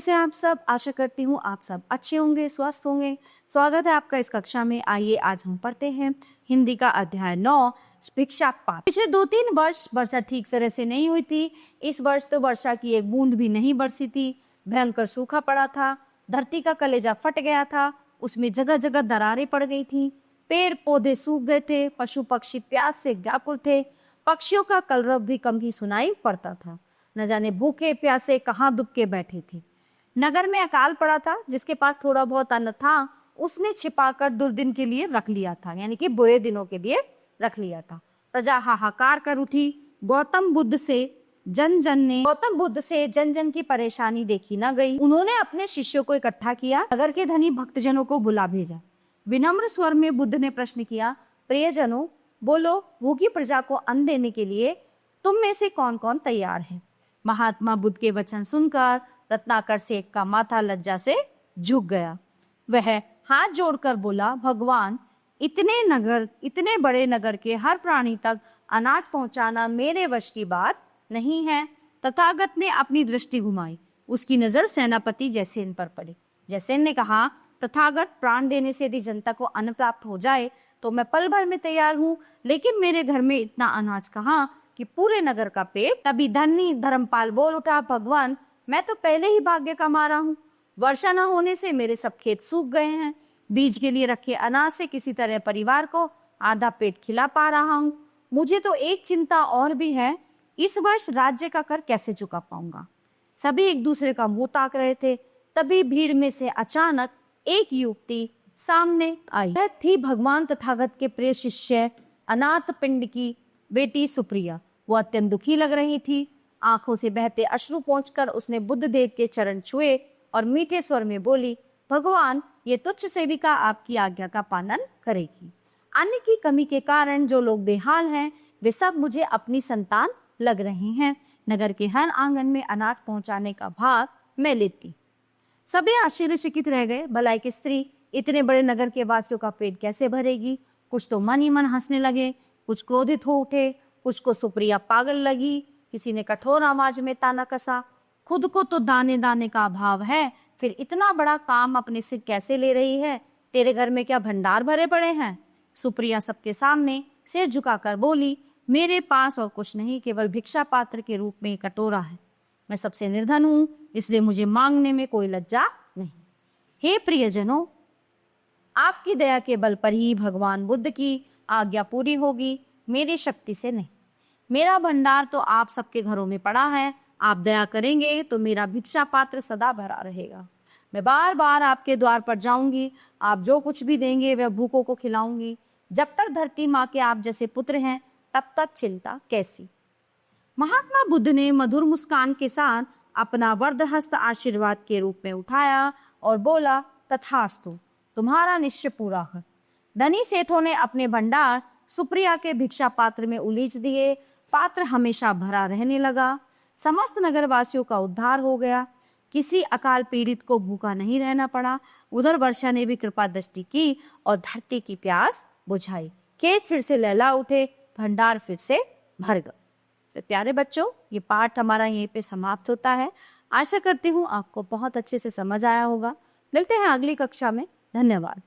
कैसे आप सब? आशा करती हूँ आप सब अच्छे होंगे, स्वस्थ होंगे। स्वागत है आपका इस कक्षा में। आइए आज हम पढ़ते हैं हिंदी का अध्याय 9 भिक्षा पात्र। पिछले 2-3 वर्ष वर्षा ठीक तरह से नहीं हुई थी। इस वर्ष तो वर्षा की एक बूंद भी नहीं बरसी थी। भयंकर सूखा पड़ा था। धरती का कलेजा फट गया था। उसमें जगह जगह दरारें पड़ गई थी। पेड़ पौधे सूख गए थे। पशु पक्षी प्यास से व्याकुल थे। पक्षियों का कलरव भी कम ही सुनाई पड़ता था। न जाने भूखे प्यासे कहाँ दुबके बैठे थे। नगर में अकाल पड़ा था। जिसके पास थोड़ा बहुत अन्न था उसने छिपाकर दुर्दिन के लिए रख लिया था, यानी कि बुरे दिनों के लिए रख लिया था। प्रजा हाहाकार कर उठी। गौतम बुद्ध से जन जन की परेशानी देखी न गई। उन्होंने अपने शिष्यों को इकट्ठा किया। नगर के धनी भक्तजनों को बुला भेजा। विनम्र स्वर में बुद्ध ने प्रश्न किया, प्रियजनों, बोलो, भूखी प्रजा को अन्न देने के लिए तुम में से कौन कौन तैयार है? महात्मा बुद्ध के वचन सुनकर रत्नाकर सेठ का माथा लज्जा से झुक गया। वह हाथ जोड़कर बोला, भगवान, इतने बड़े नगर के हर प्राणी तक अनाज पहुंचाना मेरे वश की बात नहीं है। तथागत ने अपनी दृष्टि घुमाई। उसकी नजर सेनापति जयसेन पर पड़ी। जयसेन ने कहा, तथागत, प्राण देने से यदि जनता को अन्न प्राप्त हो जाए तो मैं पल भर में तैयार हूँ, लेकिन मेरे घर में इतना अनाज कहाँ कि पूरे नगर का पेट। तभी धनी धर्मपाल बोल उठा, भगवान, मैं तो पहले ही भाग्य का मारा हूँ। वर्षा न होने से मेरे सब खेत सूख गए हैं। बीज के लिए रखे अनाज से किसी तरह परिवार को आधा पेट खिला पा रहा हूँ। मुझे तो एक चिंता और भी है, इस वर्ष राज्य का कर कैसे चुका पाऊंगा। सभी एक दूसरे का मुंह ताक रहे थे। तभी भीड़ में से अचानक एक युवती सामने आई। वह थी भगवान तथागत के प्रिय शिष्य अनाथ पिंड की बेटी सुप्रिया। वो अत्यंत दुखी लग रही थी। आंखों से बहते अश्रु पहुंचकर उसने बुद्ध देव के चरण छुए और मीठे स्वर में बोली, भगवान, ये तुच्छ सेविका आपकी आज्ञा का पालन करेगी। अन्न की कमी के कारण जो लोग बेहाल हैं वे सब मुझे अपनी संतान लग रहे हैं। नगर के हर आंगन में अनाज पहुंचाने का भार मैं लेती। सभी आश्चर्यचकित रह गए। भलाई की स्त्री इतने बड़े नगर के वासियों का पेट कैसे भरेगी? कुछ तो मन ही मन हंसने लगे, कुछ क्रोधित हो उठे, कुछ को सुप्रिया पागल लगी। किसी ने कठोर आवाज में ताना कसा, खुद को तो दाने दाने का अभाव है, फिर इतना बड़ा काम अपने से कैसे ले रही है? तेरे घर में क्या भंडार भरे पड़े हैं? सुप्रिया सबके सामने सिर झुकाकर बोली, मेरे पास और कुछ नहीं, केवल भिक्षा पात्र के रूप में एक कटोरा है। मैं सबसे निर्धन हूँ, इसलिए मुझे मांगने में कोई लज्जा नहीं। हे प्रियजनों, आपकी दया के बल पर ही भगवान बुद्ध की आज्ञा पूरी होगी, मेरी शक्ति से नहीं। मेरा भंडार तो आप सबके घरों में पड़ा है। आप दया करेंगे तो मेरा भिक्षा पात्र सदा भरा रहेगा। मैं बार बार आपके द्वार पर जाऊंगी। आप जो कुछ भी देंगे वह भूखों को खिलाऊंगी। जब तक धरती माँ के आप जैसे पुत्र हैं तब तक चिंता कैसी। महात्मा बुद्ध ने मधुर मुस्कान के साथ अपना वरदहस्त आशीर्वाद के रूप में उठाया और बोला, तथास्तु, तुम्हारा निश्चय पूरा है। धनी सेठों ने अपने भंडार सुप्रिया के भिक्षा पात्र में उलीच दिए। पात्र हमेशा भरा रहने लगा। समस्त नगरवासियों का उद्धार हो गया। किसी अकाल पीड़ित को भूखा नहीं रहना पड़ा। उधर वर्षा ने भी कृपा दृष्टि की और धरती की प्यास बुझाई। खेत फिर से लहला उठे, भंडार फिर से भर गए। तो प्यारे बच्चों, ये पाठ हमारा यहीं पे समाप्त होता है। आशा करती हूँ आपको बहुत अच्छे से समझ आया होगा। मिलते हैं अगली कक्षा में। धन्यवाद।